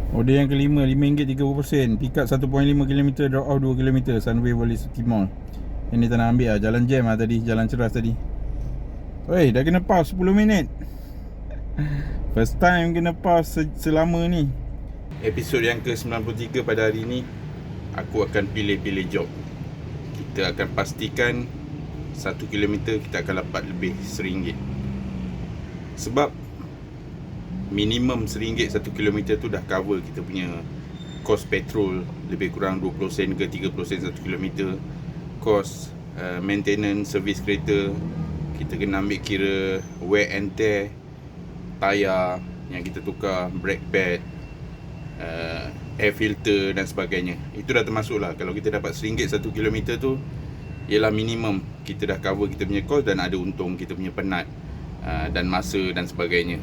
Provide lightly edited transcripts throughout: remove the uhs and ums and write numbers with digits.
Order yang kelima, RM5.30. Pick up 1.5km, drop off 2km, Sunway Wallis City Mall. Yang ni tak nak ambil lah, jalan jam lah tadi, jalan ceras tadi. Oi, dah kena pause 10 minit. First time kena pause selama ni. Episod yang ke-93 pada hari ni, aku akan pilih-pilih job. Kita akan pastikan 1km kita akan dapat lebih RM1. Sebab minimum RM1 1km tu dah cover kita punya kos petrol, lebih kurang 20 sen ke 30 sen 1km. Kos maintenance, servis kereta, kita kena ambil kira wear and tear, tayar yang kita tukar, brake pad, air filter dan sebagainya. Itu dah termasuk lah. Kalau kita dapat RM1 1km tu, ialah minimum kita dah cover kita punya kos dan ada untung kita punya penat dan masa dan sebagainya.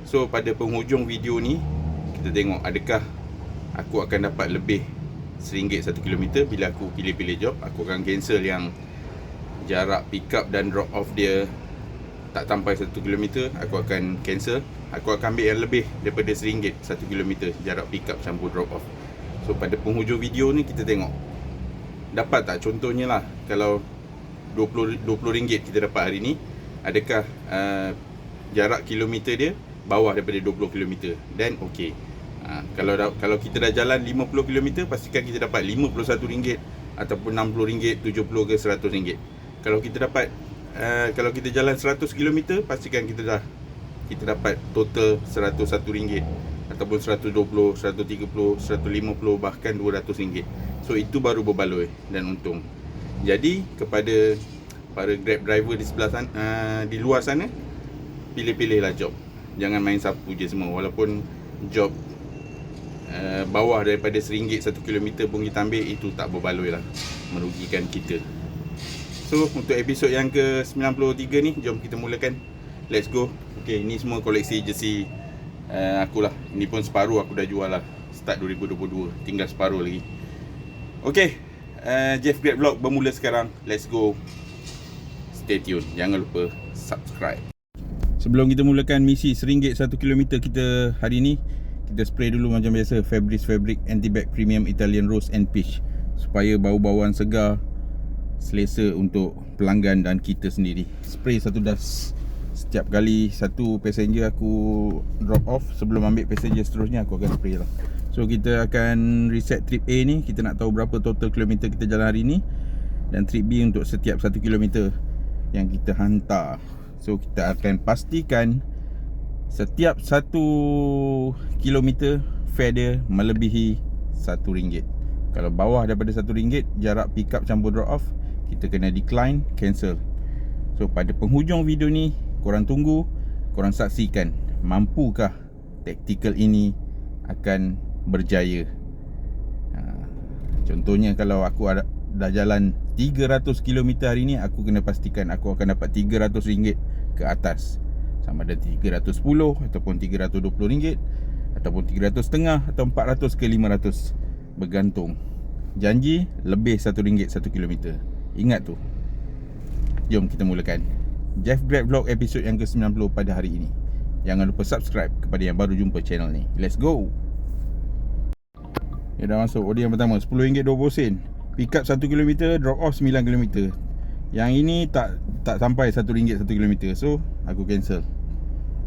So pada penghujung video ni, kita tengok adakah aku akan dapat lebih RM1 1km. Bila aku pilih-pilih job, aku akan cancel yang jarak pick up dan drop off dia tak sampai 1km. Aku akan cancel. Aku akan ambil yang lebih daripada RM1 1km jarak pick up campur drop off. So pada penghujung video ni kita tengok dapat tak. Contohnya lah, kalau RM20 kita dapat hari ni, adakah jarak kilometer dia bawah daripada 20km, dan okey. Kalau kita dah jalan 50km, pastikan kita dapat RM51 ataupun RM60, RM70 ke RM100. Kalau kita dapat kalau kita jalan 100km, pastikan kita dapat total RM101 ataupun RM120, RM130, RM150, bahkan RM200. So itu baru berbaloi dan untung. Jadi kepada para Grab driver di sebelah sana, di luar sana, pilih-pilihlah job. Jangan main sapu je semua. Walaupun job bawah daripada RM1 1km pun kita ambil, itu tak berbaloi lah, merugikan kita. So untuk episod yang ke-93 ni, jom kita mulakan. Let's go. Okay, ni semua koleksi jersey aku lah. Ini pun separuh aku dah jual lah, start 2022. Tinggal separuh lagi. Okay, Jeff Grab Vlog bermula sekarang. Let's go. Stay tune. Jangan lupa subscribe. Sebelum kita mulakan misi RM1 1km kita hari ni, kita spray dulu macam biasa Fabris Fabric Anti-Bac Premium Italian Rose and Peach, supaya bau-bauan segar, selesa untuk pelanggan dan kita sendiri. Spray satu das setiap kali satu passenger aku drop off. Sebelum ambil passenger seterusnya, aku akan spray lah. So kita akan reset trip A ni. Kita nak tahu berapa total kilometer kita jalan hari ni, dan trip B untuk setiap 1km yang kita hantar. So kita akan pastikan setiap 1km fare dia melebihi RM1. Kalau bawah daripada RM1 jarak pick up campur drop off, kita kena decline, cancel. So pada penghujung video ni, korang tunggu, korang saksikan mampukah tactical ini akan berjaya. Contohnya kalau aku dah jalan 300km hari ni, aku kena pastikan aku akan dapat RM300 ke atas. Sama ada RM310 ataupun RM320 ataupun RM300.5 atau RM400 ke RM500, bergantung. Janji lebih RM1 1km. Ingat tu. Jom kita mulakan Jeff Grab Vlog episod yang ke-90 pada hari ini. Jangan lupa subscribe kepada yang baru jumpa channel ni. Let's go. Ya, dah masuk. Order yang pertama RM10.20. Pick up 1km, drop off 9km. Yang ini tak sampai RM1 1km. So aku cancel.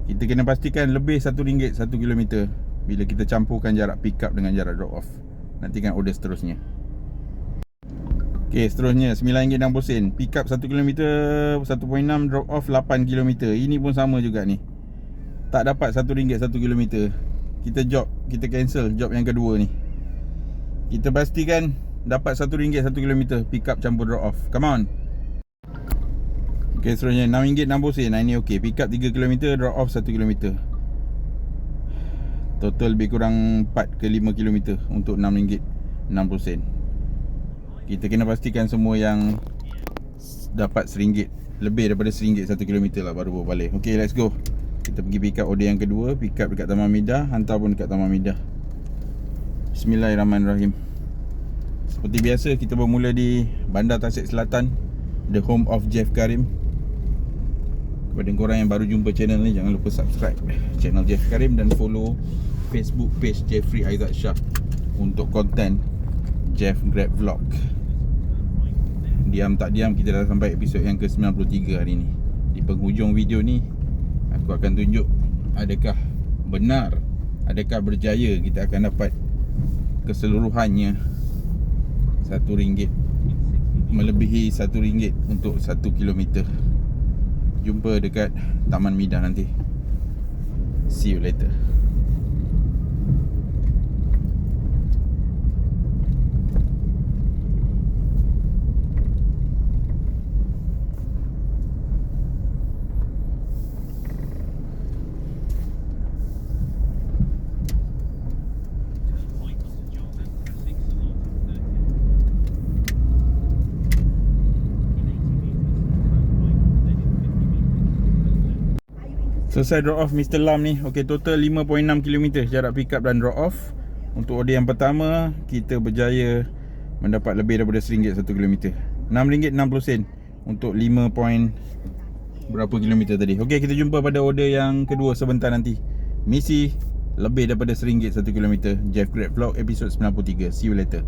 Kita kena pastikan lebih RM1 1km bila kita campurkan jarak pick up dengan jarak drop off. Nantikan order seterusnya. Okay, seterusnya RM9.60. Pick up 1km 1.6, drop off 8km. Ini pun sama juga ni. Tak dapat RM1 1km. Kita cancel job yang kedua ni. Kita pastikan dapat RM1 1km pick up campur drop off. Come on. Okay, seterusnya RM6.60. Nah ini okey. Pick up 3km, drop off 1km. Total lebih kurang 4 ke 5km untuk RM6.60. Kita kena pastikan semua yang dapat RM1 lebih daripada RM1 1km lah, baru balik. Okay, let's go. Kita pergi pick up order yang kedua. Pick up dekat Taman Midah, hantar pun dekat Taman Midah. Bismillahirrahmanirrahim. Seperti biasa, kita bermula di Bandar Tasik Selatan, the home of Jeff Karim. Kepada korang yang baru jumpa channel ni, jangan lupa subscribe channel Jeff Karim dan follow Facebook page Jeffrey Aizat Shah untuk konten Jeff Grab Vlog. Diam tak diam kita dah sampai episod yang ke-93 hari ni. Di penghujung video ni aku akan tunjuk adakah benar, adakah berjaya kita akan dapat keseluruhannya RM1, melebihi RM1 untuk 1 kilometer. Jumpa dekat Taman Midah nanti. See you later. Selesai drop off Mr. Lam ni. Okey, total 5.6 km jarak pick up dan drop off. Untuk order yang pertama, kita berjaya mendapat lebih daripada RM1 1 km. RM6.60 untuk 5 berapa kilometer tadi. Okey, kita jumpa pada order yang kedua sebentar nanti. Misi lebih daripada RM1 1 km. Jeff Grab Vlog episod 93. See you later.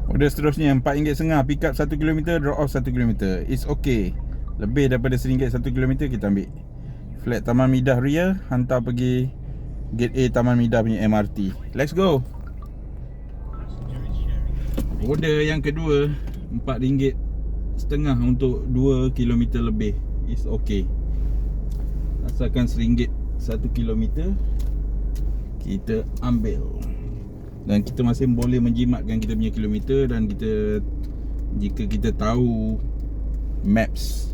Order seterusnya RM4.50 pick up 1 km, drop off 1 km. It's okay. Lebih daripada RM1 1 km kita ambil flat Taman Midah Ria, hantar pergi Gate A Taman Midah punya MRT. Let's go. Order yang kedua RM4.50 untuk 2 km lebih. It's okay. Asalkan RM1 1 km kita ambil. Dan kita masih boleh menjimatkan kita punya kilometer. Dan kita, jika kita tahu maps,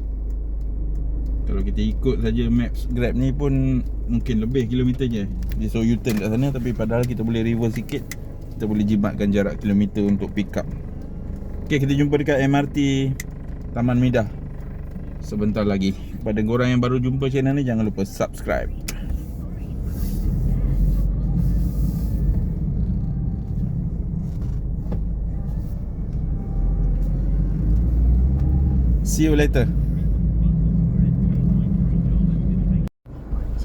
kalau kita ikut saja maps Grab ni pun mungkin lebih kilometernya. Dia suruh U-turn kat sana, tapi padahal kita boleh reverse sikit, kita boleh jimatkan jarak kilometer untuk pick up. Okay, kita jumpa dekat MRT Taman Midah sebentar lagi. Kepada korang yang baru jumpa channel ni, jangan lupa subscribe. See you later.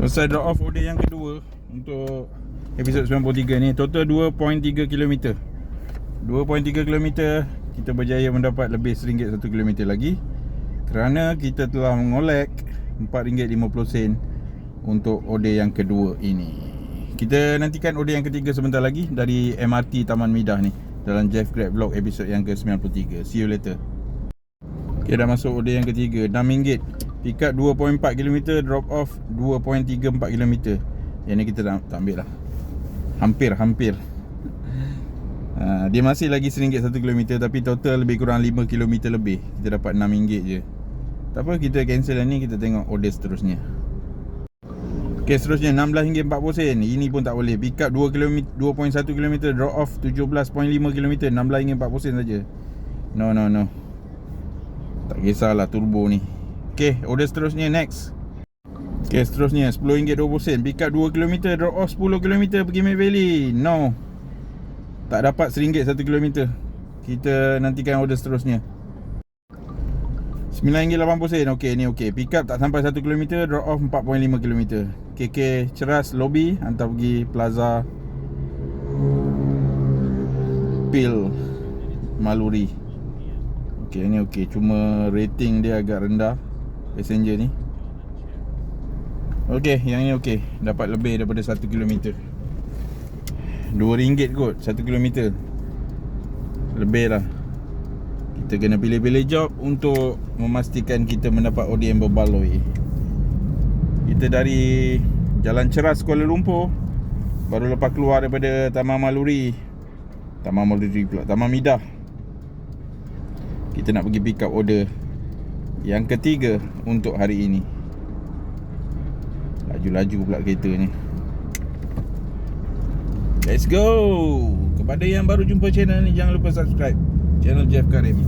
Selesai drop off order yang kedua untuk episod 93 ni. Total 2.3 km. 2.3 km kita berjaya mendapat lebih RM1 1 km lagi, kerana kita telah mengolek RM4.50 untuk order yang kedua ini. Kita nantikan order yang ketiga sebentar lagi dari MRT Taman Midah ni dalam Jeff Grab Vlog episod yang ke-93. See you later. Okay, dah masuk order yang ketiga. RM6. Pick up 2.4 km, drop off 2.34 km. Yang ni kita tak ambil lah. Hampir. Dia masih lagi RM1 1 km, tapi total lebih kurang 5 km lebih. Kita dapat RM6 je. Tak apa, kita cancel yang ni. Kita tengok order seterusnya. Okay, seterusnya RM16.40. Ini pun tak boleh. Pick up 2 km, 2.1 km, drop off 17.5 km. RM16.40 saja. No. Tak kisahlah turbo ni. Okay, order seterusnya next. Okay, seterusnya RM10.20. Pick up 2 km, drop off 10 km pergi Mid Valley. No, tak dapat RM1 1 km. Kita nantikan order seterusnya. RM9.80. Okay, ni okay. Pick up tak sampai 1 km, drop off 4.5 km. KK Ceras Lobby, hantar pergi Plaza Pil Maluri. Okay, ni okay. Cuma rating dia agak rendah, passenger ni. Okay, yang ni okay. Dapat lebih daripada 1 km. RM2 kot 1 km. Lebih lah. Kita kena pilih-pilih job untuk memastikan kita mendapat order yang berbaloi. Kita dari Jalan Ceras Kuala Lumpur, baru lepas keluar daripada Taman Midah, kita nak pergi pick up order yang ketiga untuk hari ini. Laju-laju pula kereta ni. Let's go. Kepada yang baru jumpa channel ni, jangan lupa subscribe channel Jeff Karim.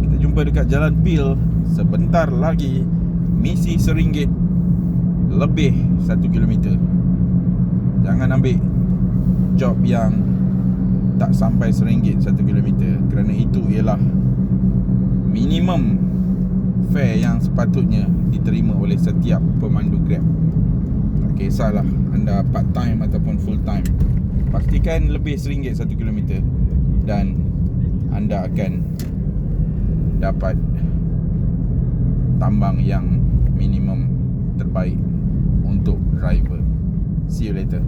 Kita jumpa dekat Jalan Pil sebentar lagi. Misi RM1 lebih 1 km. Jangan ambil job yang tak sampai RM1 1 km, kerana itu ialah minimum fare yang sepatutnya diterima oleh setiap pemandu Grab. Tak kisahlah anda part time ataupun full time, pastikan lebih RM1 1 kilometer dan anda akan dapat tambang yang minimum terbaik untuk driver. See you later.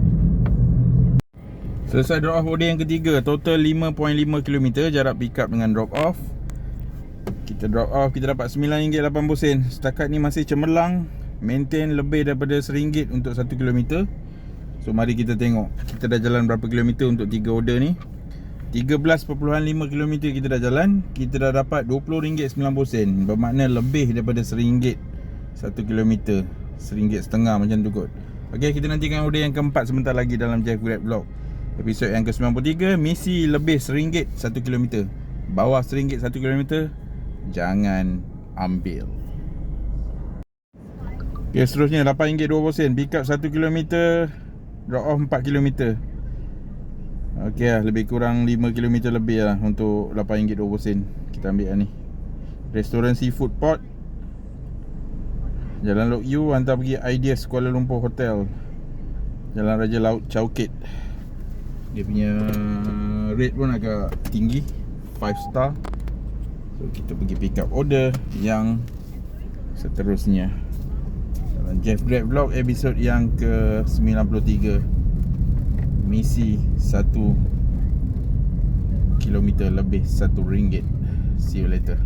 Selesai drop off order yang ketiga, total 5.5 km jarak pick up dengan drop off. Kita drop off, kita dapat RM9.80. Setakat ni masih cemerlang, maintain lebih daripada RM1 untuk 1 km. So mari kita tengok kita dah jalan berapa kilometer untuk 3 order ni. 13.5 km kita dah jalan, kita dah dapat RM20.90. Bermakna lebih daripada RM1 1 km, RM1.50 macam tu kot. Ok, kita nantikan order yang keempat sebentar lagi dalam Jeff Grab Vlog. Episod yang ke-93, misi lebih RM1 1 km. Bawah RM1 1 km, jangan ambil. Ok, seterusnya RM8.20. Pick up 1 km, drop off 4 km. Ok lah, lebih kurang 5 km lebih lah untuk RM8.20. Kita ambil lah ni. Restoran Seafood Port, Jalan Lok Yu, hantar pergi Ideas Kuala Lumpur Hotel, Jalan Raja Laut Chowkit. Dia punya rate pun agak tinggi, 5 star. So kita pergi pick up order yang seterusnya dalam Jeff Grab Vlog episod yang ke-93. Misi 1 km lebih RM1. See you later.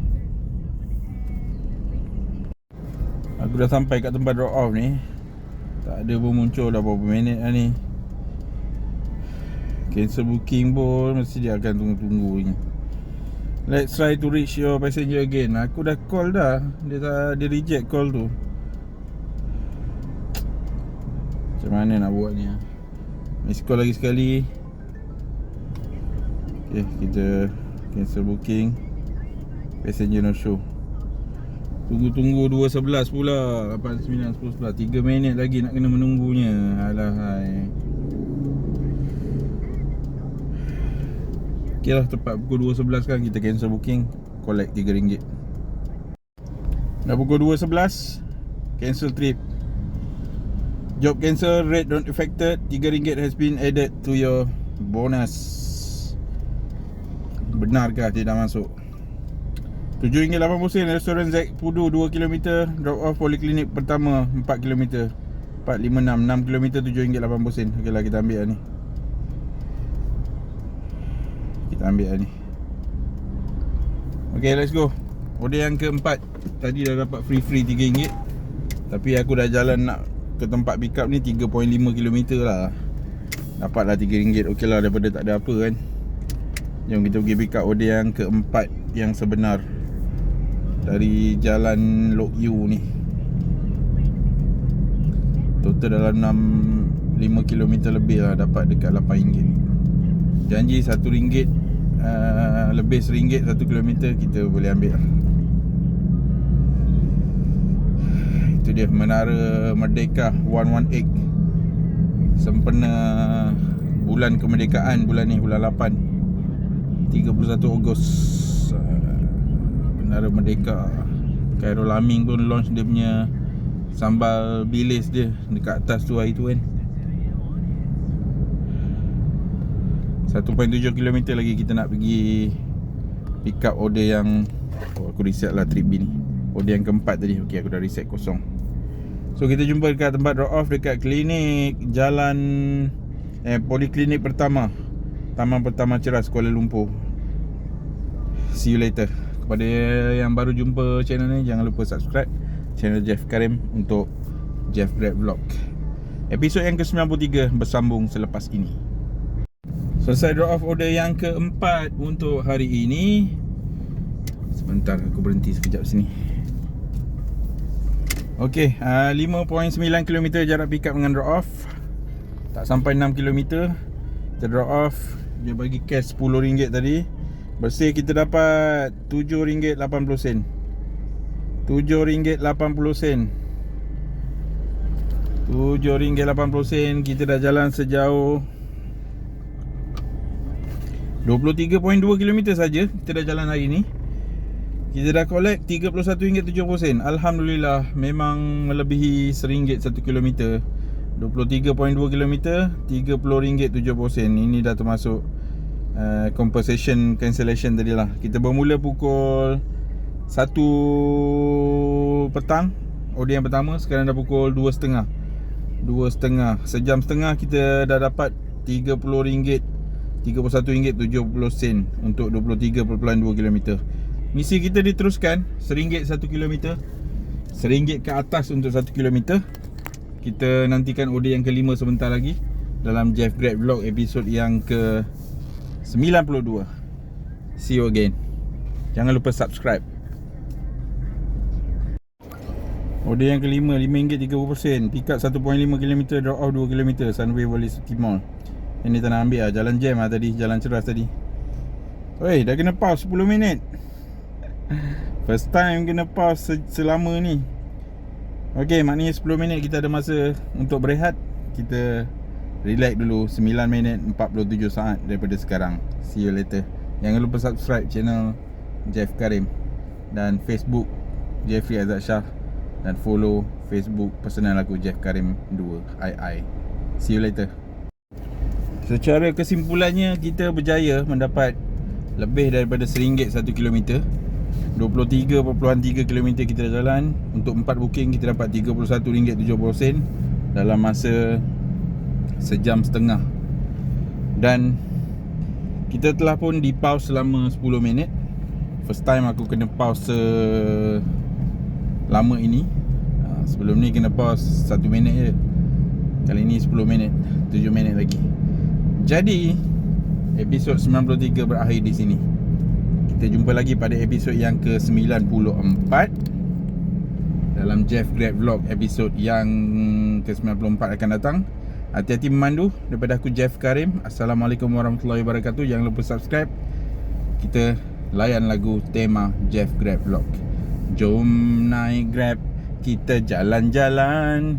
Aku dah sampai kat tempat drop off ni. Tak ada pun muncul dah berapa minit dah ni. Cancel booking pun mesti dia akan tunggu-tunggu ni. Let's try to reach your passenger again. Aku dah call dah, dia reject call tu. Macam mana nak buat ni? Miss call lagi sekali. Okay, kita cancel booking. Passenger no show. Tunggu 2.11 pula. 8, 9, 10, 11. 3 minit lagi nak kena menunggunya. Alahai. Okay lah, tepat pukul 2.11 kan kita cancel booking, collect RM3. Dah pukul 2.11, cancel trip. Job cancel, rate not affected. RM3 has been added to your bonus. Benarkah tidak masuk? RM7.80. Restoran Zack Pudu 2 km. Drop off poliklinik pertama 4 km. 456 6 km RM7.80. Ok lah, kita ambil lah ni. Kita ambil lah ni. Ok, let's go. Order yang keempat. Tadi dah dapat free RM3. Tapi aku dah jalan nak ke tempat pick up ni 3.5 km lah. Dapat lah RM3. Ok lah, daripada tak ada apa kan. Jom kita pergi pick up order yang keempat yang sebenar dari Jalan Lok Yu ni. Total dalam 5 km lebih lah, dapat dekat RM8. Janji RM1 lebih RM1 1 km kita boleh ambil lah. Itu dia Menara Merdeka 118. Sempena bulan kemerdekaan bulan ni, bulan 8, 31 Ogos. Menara Merdeka. Khairul Amin pun launch dia punya sambal bilis dia dekat atas tu hari tu kan. 1.7 km lagi kita nak pergi pick up order yang aku reset lah trip B ni. Order yang keempat tadi. Ok, aku dah reset kosong. So kita jumpa dekat tempat drop off dekat klinik Jalan Poliklinik Pertama, Taman Pertama Ceras, Kuala Lumpur. See you later. Kepada yang baru jumpa channel ni, jangan lupa subscribe channel Jeff Karim untuk Jeff Grab Vlog. Episod yang ke-93 bersambung selepas ini. Selesai drop off order yang keempat untuk hari ini. Sebentar, aku berhenti sekejap sini. Ok, 5.9 km jarak pick up dengan drop off. Tak sampai 6 km. Kita drop off, dia bagi cash RM10 tadi. Bersih kita dapat RM7.80. RM7.80. RM7.80. Kita dah jalan sejauh 23.2 km saja kita dah jalan hari ni. Kita dah collect RM31.70. Alhamdulillah, memang melebihi RM1 1 km. 23.2 km, RM30.70. Ini dah termasuk compensation cancellation tadi lah. Kita bermula pukul 1 petang OD yang pertama. Sekarang dah pukul 2.30. Sejam setengah kita dah dapat RM31.70 untuk 23.2 km. Misi kita diteruskan. RM1 1 km, RM1 ke atas untuk 1 km. Kita nantikan OD yang kelima sebentar lagi dalam Jeff Grab Vlog episod yang ke 92. See you again. Jangan lupa subscribe. Order yang kelima, RM5.30. Pick up 1.5 km, drop off 2 km, Sunway Valley City Mall. Yang ni tak nak ambil lah, jalan jam lah tadi, jalan ceras tadi. Oi, dah kena pause 10 minit. First time kena pause selama ni. Ok, maknanya 10 minit kita ada masa untuk berehat. Kita relax dulu 9 minit 47 saat daripada sekarang. See you later. Jangan lupa subscribe channel Jeff Karim dan Facebook Jeffrey Azad Shah, dan follow Facebook personal aku Jeff Karim 2II. See you later. Secara kesimpulannya, kita berjaya mendapat lebih daripada RM1 1 km. 23.3 km kita jalan. Untuk 4 booking kita dapat RM31.70 dalam masa sejam setengah. Dan kita telah pun di pause selama 10 minit. First time aku kena pause lama ini. Sebelum ni kena pause 1 minit je. Kali ni 10 minit, 7 minit lagi. Jadi episod 93 berakhir di sini. Kita jumpa lagi pada episod yang ke-94 dalam Jeff Grab Vlog episod yang ke-94 akan datang. Hati-hati memandu. Daripada aku Jeff Karim, Assalamualaikum warahmatullahi wabarakatuh. Jangan lupa subscribe. Kita layan lagu tema Jeff Grab Vlog. Jom naik Grab, kita jalan-jalan.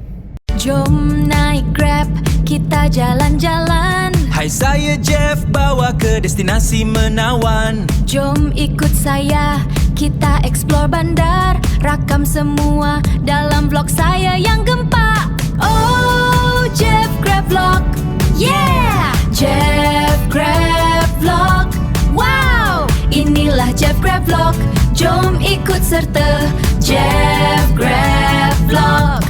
Jom naik Grab, kita jalan-jalan. Hai, saya Jeff, bawa ke destinasi menawan. Jom ikut saya, kita explore bandar. Rakam semua dalam vlog saya yang gempak. Oh, Jeff Grab Vlog, yeah! Jeff Grab Vlog, wow! Inilah Jeff Grab Vlog. Jom ikut serta Jeff Grab Vlog.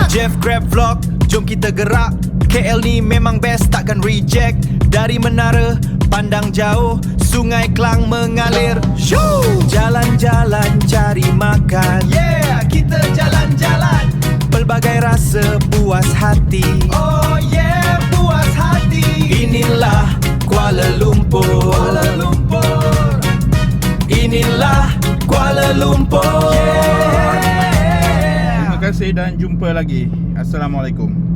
Jeff Grab Vlog, jom kita gerak. KL ni memang best, takkan reject. Dari menara, pandang jauh, Sungai Klang mengalir. Shoo! Jalan-jalan cari makan. Yeah, kita jalan-jalan. Pelbagai rasa puas hati. Oh yeah, puas hati. Inilah Kuala Lumpur. Kuala Lumpur. Inilah Kuala Lumpur. Terima kasih dan jumpa lagi. Assalamualaikum.